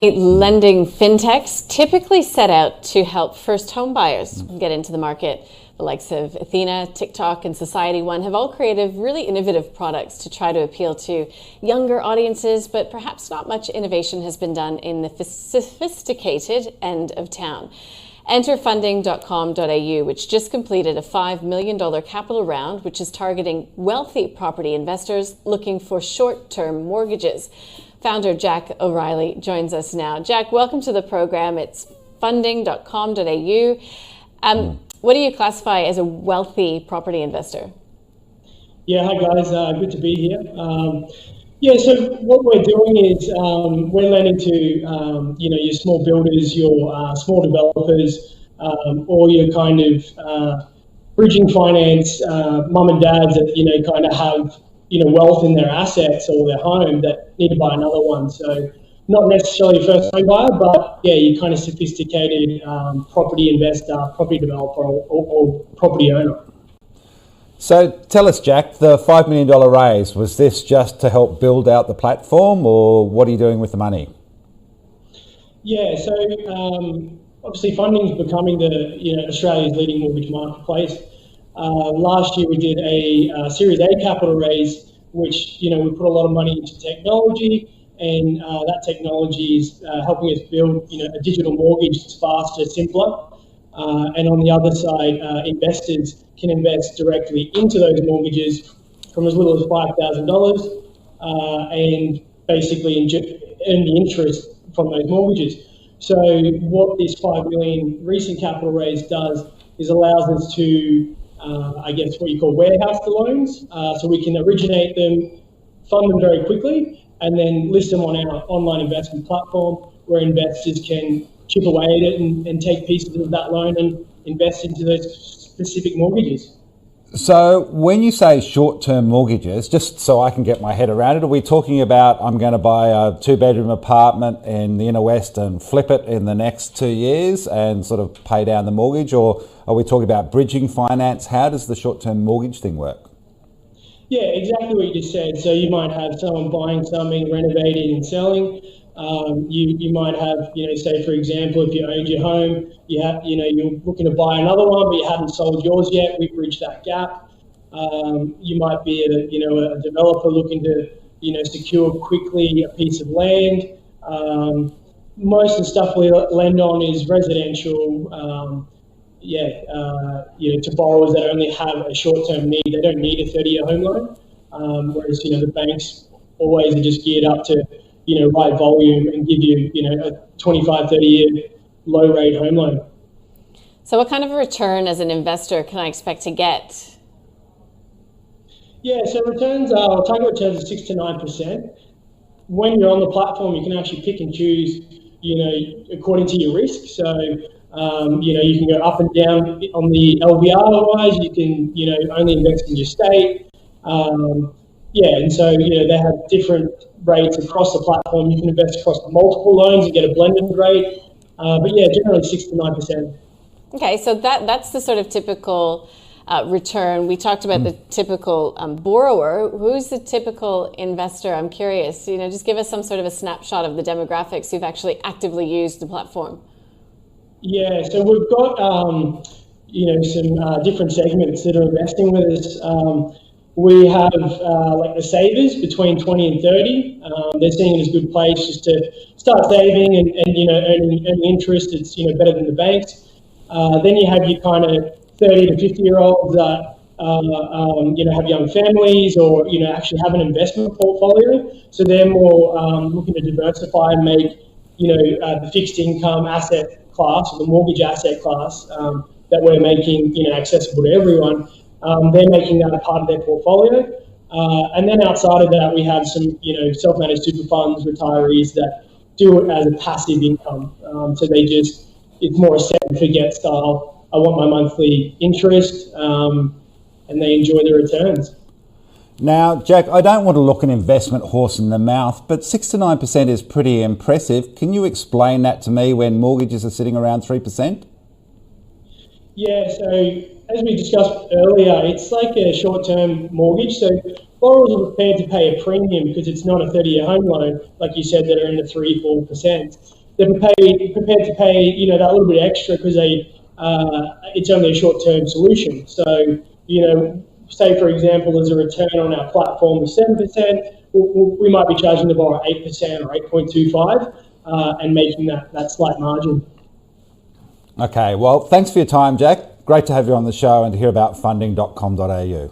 Lending fintechs typically set out to help first home buyers get into the market. The likes of Athena, TikTok, and Society One have all created really innovative products to try to appeal to younger audiences, but perhaps not much innovation has been done in the sophisticated end of town. Enter funding.com.au, which just completed a $5 million capital round, which is targeting wealthy property investors looking for short-term mortgages. Founder Jack O'Reilly joins us now. Jack, welcome to the program. It's funding.com.au. What do you classify as a wealthy property investor? Yeah, hi guys, good to be here. So what we're doing is we're lending to your small builders, your small developers, or your kind of bridging finance, mum and dads that kind of have wealth in their assets or their home that need to buy another one. So not necessarily a first home buyer, but you're kind of sophisticated property investor, property developer, or property owner. So tell us, Jack, the $5 million raise, was this just to help build out the platform, or what are you doing with the money? Yeah, so obviously funding is becoming the Australia's leading mortgage marketplace. Last year we did a Series A capital raise, which we put a lot of money into technology, and that technology is helping us build a digital mortgage that's faster, simpler. And on the other side, investors can invest directly into those mortgages from as little as $5,000 and basically earn the interest from those mortgages. So what this $5 million recent capital raise does is allows us to, what you call warehouse the loans. So we can originate them, fund them very quickly, and then list them on our online investment platform where investors can chip away at it and take pieces of that loan and invest into those specific mortgages. So when you say short-term mortgages, just so I can get my head around it, are we talking about I'm going to buy a 2-bedroom apartment in the inner west and flip it in the next 2 years and sort of pay down the mortgage, or are we talking about bridging finance? How does the short-term mortgage thing work? Yeah, exactly what you just said. So you might have someone buying something, renovating and selling. You might have, say for example, if you owned your home, you're looking to buy another one, but you haven't sold yours yet. We bridge that gap. You might be a developer looking to, secure quickly a piece of land. Most of the stuff we lend on is residential. To borrowers that only have a short-term need. They don't need a 30-year home loan, whereas the banks always are just geared up to right volume and give you a 25, 30-year low-rate home loan. So what kind of a return as an investor can I expect to get? Yeah, so target returns are 6 to 9%. When you're on the platform, you can actually pick and choose, according to your risk. So, you can go up and down on the LVR-wise. You can, only invest in your state. And so, they have different rates across the platform. You can invest across multiple loans and get a blended rate. Generally 6 to 9%. Okay, so that's the sort of typical return. We talked about the typical borrower. Who's the typical investor? I'm curious. Just give us some sort of a snapshot of the demographics who've actually actively used the platform. Yeah, so we've got some different segments that are investing with us. We have the savers between 20 and 30. They're seeing it as a good place just to start saving and earning interest. It's better than the banks. Then you have your kind of 30 to 50-year-olds that have young families or actually have an investment portfolio. So they're more looking to diversify and make the fixed income asset class or the mortgage asset class that we're making accessible to everyone. They're making that a part of their portfolio. And then outside of that, we have some, self-managed super funds, retirees that do it as a passive income. So it's more a set and forget style. I want my monthly interest, and they enjoy the returns. Now, Jack, I don't want to look an investment horse in the mouth, but 6 to 9% is pretty impressive. Can you explain that to me when mortgages are sitting around 3%? Yeah, so as we discussed earlier, it's like a short-term mortgage. So borrowers are prepared to pay a premium because it's not a 30-year home loan, like you said, that are in the 3-4%. They're prepared to pay, you know, that little bit extra because it's only a short-term solution. So, you know, say for example, there's a return on our platform of 7%, we might be charging the borrower 8% or 8.25, and making that slight margin. Okay, well, thanks for your time, Jack. Great to have you on the show and to hear about funding.com.au.